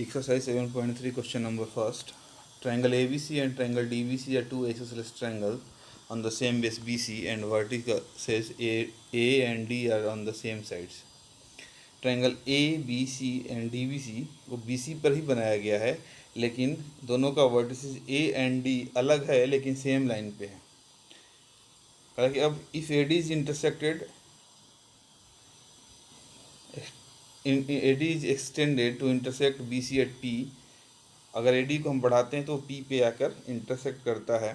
Exercise 7.3 question number first. Triangle ABC and triangle DBC are two isosceles triangles on the same base BC and vertical says A and D are on the same sides. Triangle A B C and D B C वो B सी पर ही बनाया गया है, लेकिन दोनों का vertices A and D अलग है लेकिन सेम लाइन पे है। हालांकि अब if A D is intersected AD is extended to intersect BC at P, अगर AD को हम बढ़ाते हैं तो P पे आकर इंटरसेक्ट करता है।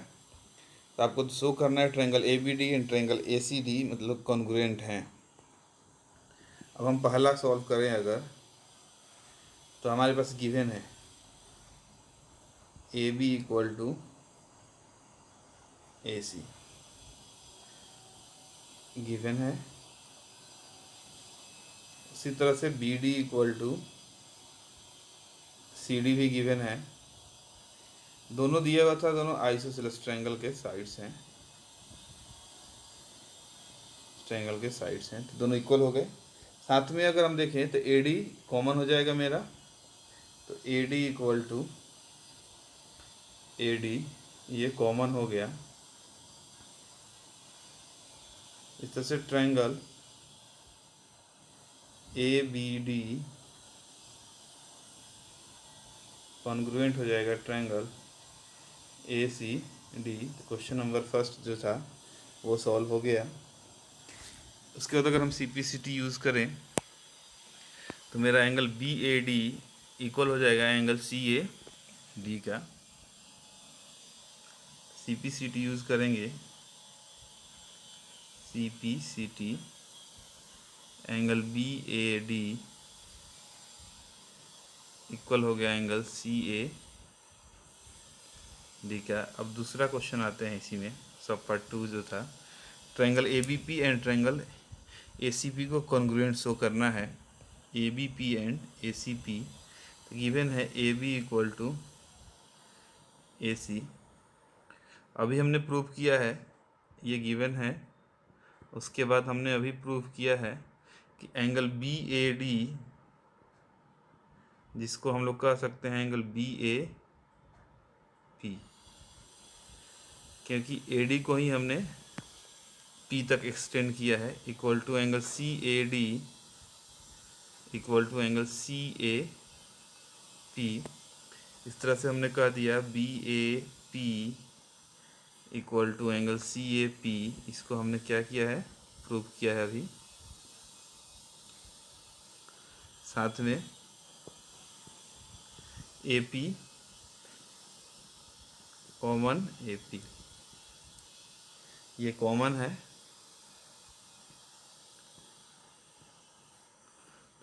तो आपको शो करना है triangle ABD and triangle ACD मतलब कॉन्ग्रुएंट हैं। अब हम पहला सॉल्व करें अगर, तो हमारे पास गिवन है AB equal to AC given है। उसी तरह से BD इक्वल टू CD भी गिवन है। दोनों दिया हुआ था, दोनों आइसोसेलेस ट्रायंगल के साइड्स हैं, ट्रायंगल के साइड्स हैं, तो दोनों इक्वल हो गए। साथ में अगर हम देखें तो AD कॉमन हो जाएगा मेरा, तो AD इक्वल टू AD ये कॉमन हो गया। इस तरह से ट्रायंगल ABD कॉन्ग्रुएंट हो जाएगा triangle ACD। Question number first जो था वो सॉल्व हो गया। उसके बाद अगर हम CPCT यूज़ करें तो मेरा एंगल BAD इक्वल हो जाएगा एंगल CAD का। CPCT यूज़ करेंगे, CPCT एंगल BAD इक्वल हो गया एंगल CAD का। अब दूसरा क्वेश्चन आते हैं इसी में, सब पार्ट 2 जो था, triangle ABP and triangle ACP को कॉन्ग्रुएंट शो करना है। ABP एंड ACP तो गिवन है AB इक्वल टू AC। अभी हमने प्रूव किया है, ये गिवन है। उसके बाद हमने अभी प्रूव किया है कि एंगल BAD, जिसको हम लोग कह सकते हैं एंगल BAP, क्योंकि AD को ही हमने P तक एक्सटेंड किया है, equal to angle CAD equal to angle CAP। इस तरह से हमने कह दिया BAP equal to angle CAP। इसको हमने क्या किया है, प्रूव किया है अभी। साथ में AP कॉमन AP ये कॉमन है।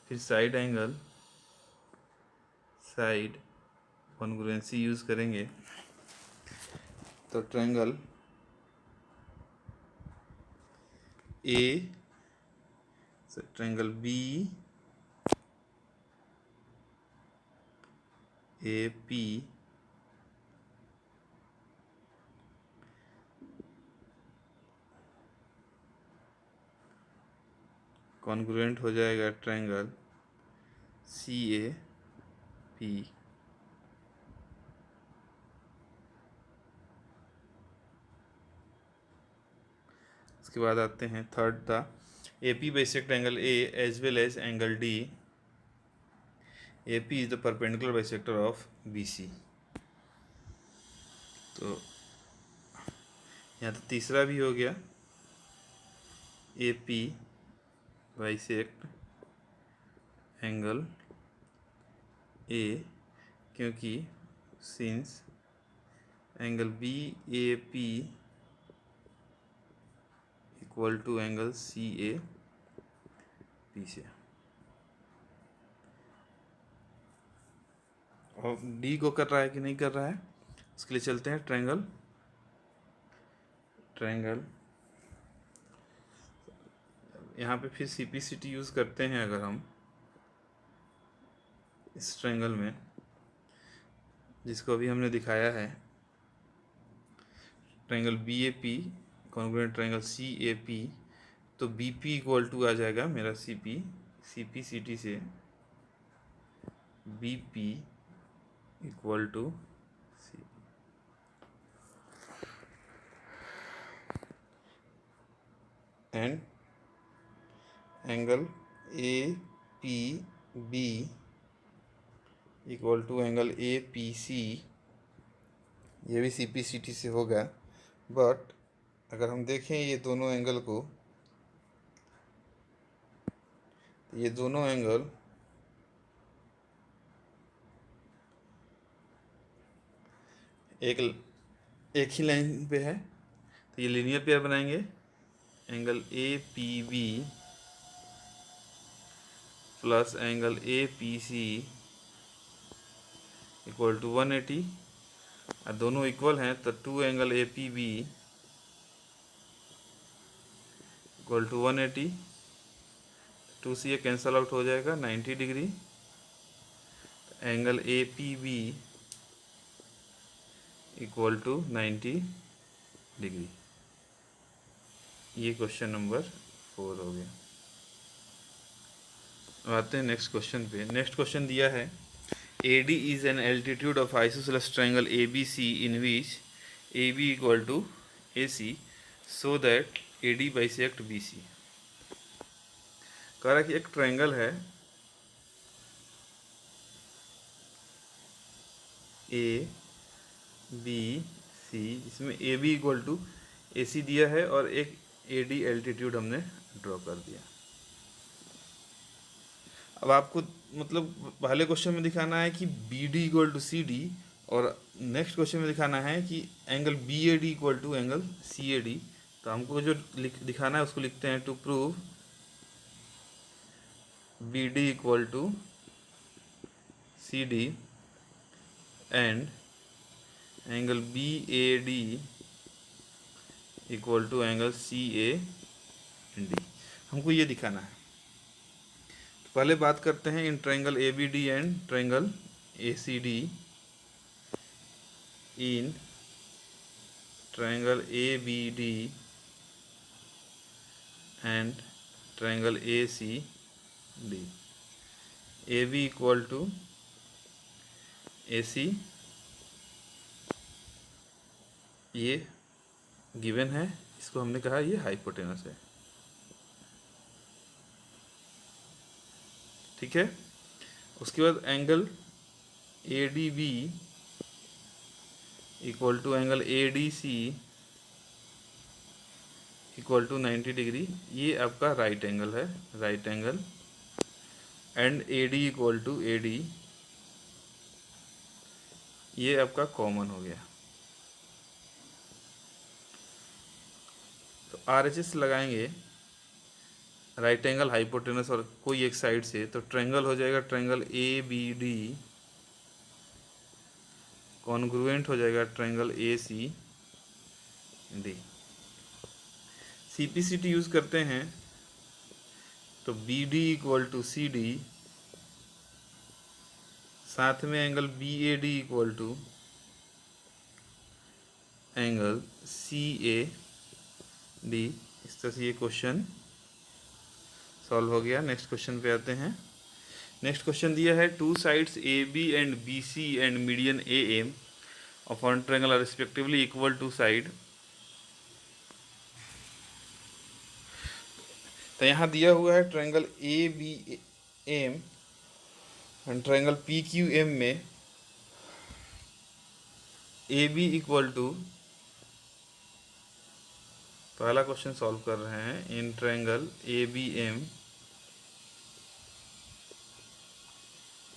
फिर side angle, side congruency use करेंगे तो ट्रायंगल ट्रायंगल BAP कॉन्ग्रुएंट हो जाएगा ट्रायंगल CAP। उसके बाद आते हैं थर्ड था AP bisect angle A as well as angle D। AP is the perpendicular bisector of BC। तो यहाँ तो तीसरा भी हो गया, AP बाइसेक्ट एंगल A, क्योंकि since angle BAP equal to angle CAP से। और D को कर रहा है कि नहीं कर रहा है, उसके लिए चलते हैं ट्रायंगल यहाँ पे फिर CPCT यूज़ करते हैं। अगर हम इस ट्रायंगल में, जिसको अभी हमने दिखाया है, triangle BAP congruent triangle CAP, तो BP इक्वल टू आ जाएगा मेरा CPCT से BP equal to C and angle A P B equal to angle A P C, ये भी सी पी सी टी से होगा। बट अगर हम देखें ये दोनों एंगल को, ये दोनों एंगल एक ही लाइन पे है, तो ये लीनियर पेयर बनाएंगे। Angle A P B plus angle A P C equal to 180, और दोनों इक्वल हैं तो 2 angle A P B equal to 180, 2 से ये कैंसल आउट हो जाएगा 90 degree. Angle A P B equal to 90 degree. ये क्वेश्चन नंबर 4 हो गया। अब आते हैं नेक्स्ट क्वेश्चन पे। नेक्स्ट क्वेश्चन दिया है AD is an altitude of isosceles triangle ABC in which AB equal to AC so that AD bisect BC। कह रहा है कि एक ट्रायंगल है ABC, इसमें AB इक्वल टू AC दिया है और एक AD एल्टीट्यूड हमने ड्रॉ कर दिया। अब आपको मतलब पहले क्वेश्चन में दिखाना है कि BD इक्वल टू CD, और नेक्स्ट क्वेश्चन में दिखाना है कि angle BAD equal to angle CAD। तो हमको जो दिखाना है उसको लिखते हैं to prove BD equal to CD and angle BAD equal to angle CAD। हमको ये दिखाना है। तो पहले बात करते हैं इन triangle ABD and triangle ACD। In triangle ABD and triangle ACD, AB equal to AC, ये गिवन है, इसको हमने कहा ये हाइपोटेनस है। ठीक है। उसके बाद angle ADB equal to angle ADC equal to 90 degree, ये आपका राइट एंगल है, right angle. And AD equal to AD, ये आपका कॉमन हो गया। तो RHS लगाएंगे राइट एंगल हाइपोटेनस और कोई एक साइड से, तो ट्रायंगल हो जाएगा ट्रायंगल ABD कॉन्ग्रुएंट हो जाएगा ट्रायंगल ACD। CPCT यूज करते हैं तो BD इक्वल टू CD, साथ में angle BAD equal to angle CAD। इस तरह से ये क्वेश्चन सॉल्व हो गया। नेक्स्ट क्वेश्चन पे आते हैं। नेक्स्ट क्वेश्चन दिया है two sides AB and BC and median AM of one triangle are respectively equal to side. तो यहाँ दिया हुआ है triangle ABM and triangle PQM में AB इक्वल टू, पहला क्वेश्चन सॉल्व कर रहे हैं। इन triangle ABM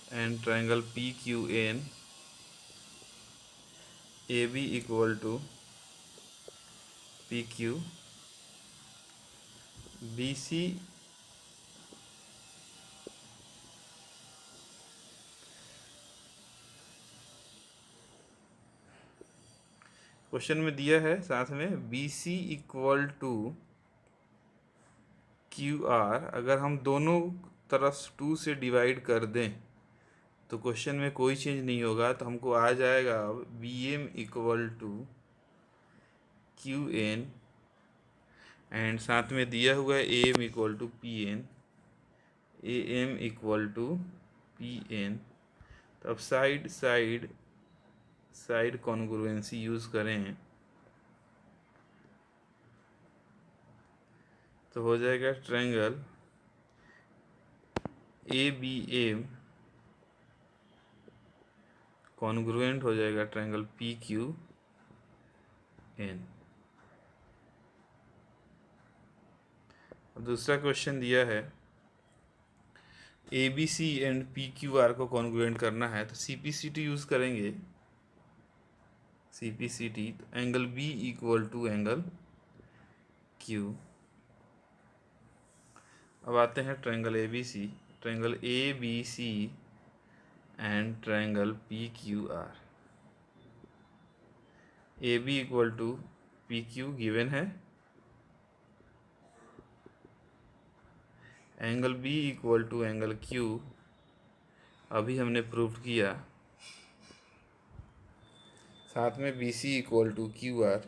and triangle PQN AB equal to PQ, BC question में दिया है साथ में BC इक्वल टू QR। अगर हम दोनों तरफ 2 से डिवाइड कर दें तो क्वेश्चन में कोई चेंज नहीं होगा, तो हमको आ जाएगा अब BM equal to QN and साथ में दिया हुआ है AM equal to PN, AM equal to PN। तो अब side side side congruency use करें तो हो जाएगा triangle A B A congruent हो जाएगा ट्रायंगल पी क्यू एन। दूसरा क्वेश्चन दिया है A B C and P Q R को कॉन्ग्रुएंट करना है, तो C P C T use करेंगे। सी पी सी टी, तो angle B equal to angle Q. अब आते हैं triangle A B C, triangle A B C and triangle P Q R. A B equal to P Q given है, angle B equal to angle Q अभी हमने prove किया, साथ में B C equal to Q R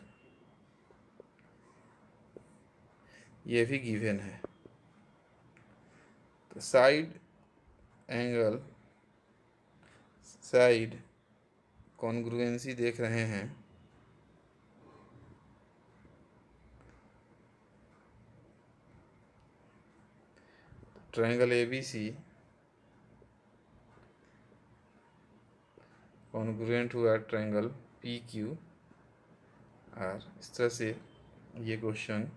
ये भी given है। तो साइड कॉन्ग्रुएंसी देख रहे हैं, triangle A B C congruent हुआ ट्रायंगल पी क्यू आर। इस तरह से ये क्वेश्चन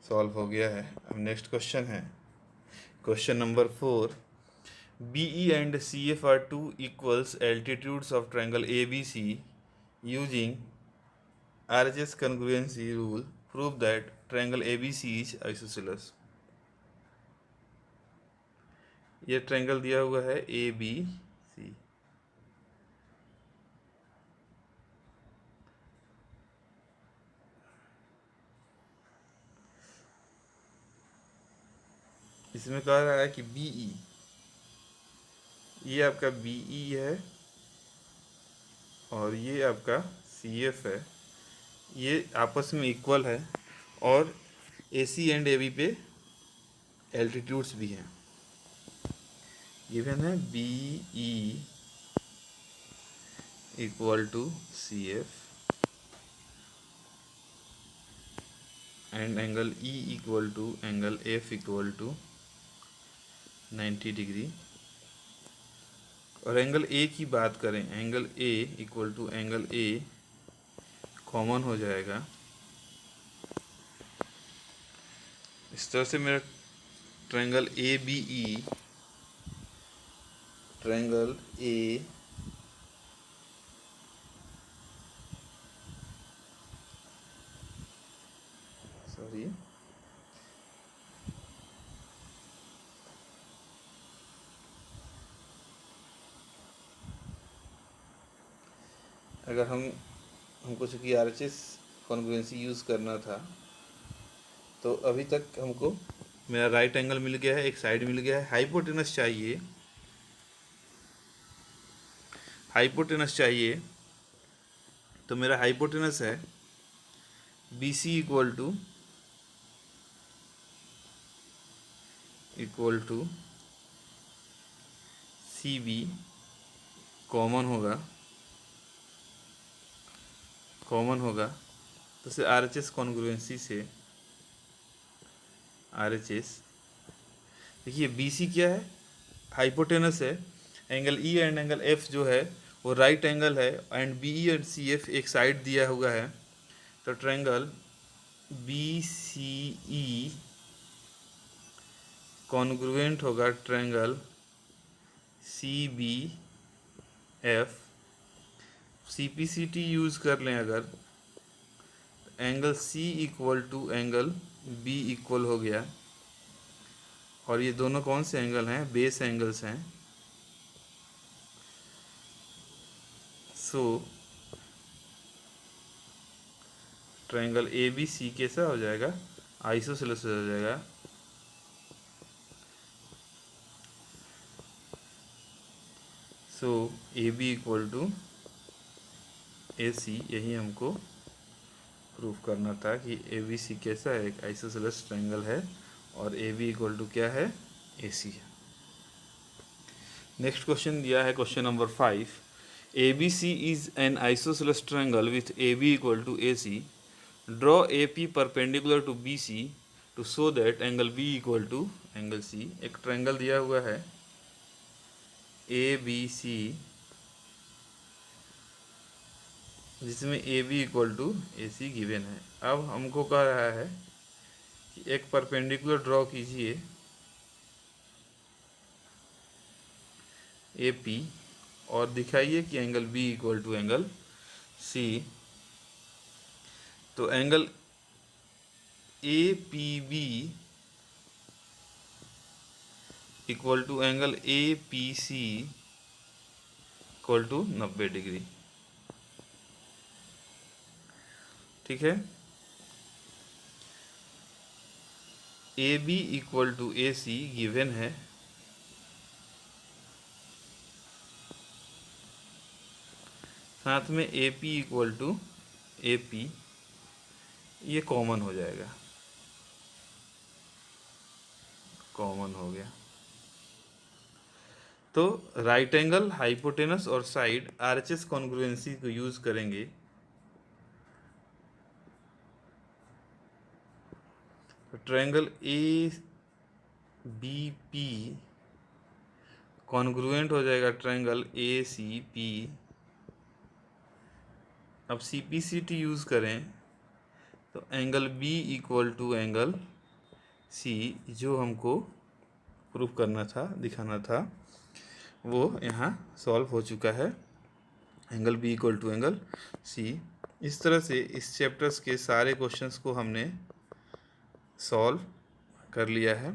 सॉल्व हो गया है। अब नेक्स्ट क्वेश्चन है question number 4। B E and C F are two equals altitudes of triangle A B C using RHS congruency rule. Prove that triangle ABC is isosceles. ये ट्रायंगल दिया हुआ है A B सी। इसमें कह रहा है कि बीई, ये आपका बीई है और ये आपका सीएफ है, ये आपस में इक्वल है और एसी एंड एबी पे एल्टीट्यूड्स भी हैं। गिवन है BE equal to CF and angle E equal to angle F equal to 90 degree. और एंगल ए की बात करें, angle A equal to angle A common हो जाएगा। इस तरह से मेरा triangle A B E, triangle A sorry अगर हमको चूँकि RHS कॉन्ग्रुएंसी यूज़ करना था, तो अभी तक हमको मेरा राइट एंगल मिल गया है, एक साइड मिल गया है। हाइपोटेनस चाहिए, तो मेरा हाइपोटेनस है B C equal to C B common होगा तो से RHS कॉन्ग्रुएंसी से RHS, देखिए BC क्या है, हाइपोटेनस है। Angle E and angle F जो है वो राइट एंगल है एंड BE एंड CF एक साइड दिया हुआ है। तो ट्रायंगल BCE कॉन्ग्रुएंट होगा ट्रायंगल CBF। CPCT यूज़ कर लें अगर, angle C equal to angle B equal हो गया। और ये दोनों कौन से एंगल हैं, बेस एंगल्स हैं। सो ट्रायंगल ए बी सी कैसा हो जाएगा, आइसोसेलेस हो जाएगा। सो ए बी इक्वल टू ए सी, यही हमको प्रूफ करना था कि ए बी सी कैसा है, एक आइसोसेलेस ट्रायंगल है और ए बी इक्वल टू क्या है, ए सी है। नेक्स्ट क्वेश्चन दिया है question number 5। ABC is an isosceles triangle with AB equal to AC. Draw AP perpendicular to BC to show that angle B equal to angle C. एक triangle दिया हुआ है ABC जिसमें AB equal to AC given है। अब हमको कह रहा है कि एक परपेंडिकुलर ड्रॉ कीजिए AP और दिखाइए कि angle B equal to angle C। तो angle APB equal to angle APC equal to 90 degree. ठीक है, AB equal to AC given है, साथ में AP इक्वल टू AP, ये कॉमन हो जाएगा, कॉमन हो गया। तो राइट एंगल, हाइपोटेनस और साइड RHS कॉन्ग्रुएंसी को यूज करेंगे। तो ट्रायंगल ABP कॉन्ग्रुएंट हो जाएगा ट्रायंगल ACP। अब CPCT यूज करें तो angle B equal to angle C, जो हमको प्रूफ करना था, दिखाना था, वो यहाँ सॉल्व हो चुका है। Angle B equal to angle C। इस तरह से इस चैप्टर्स के सारे क्वेश्चंस को हमने सॉल्व कर लिया है।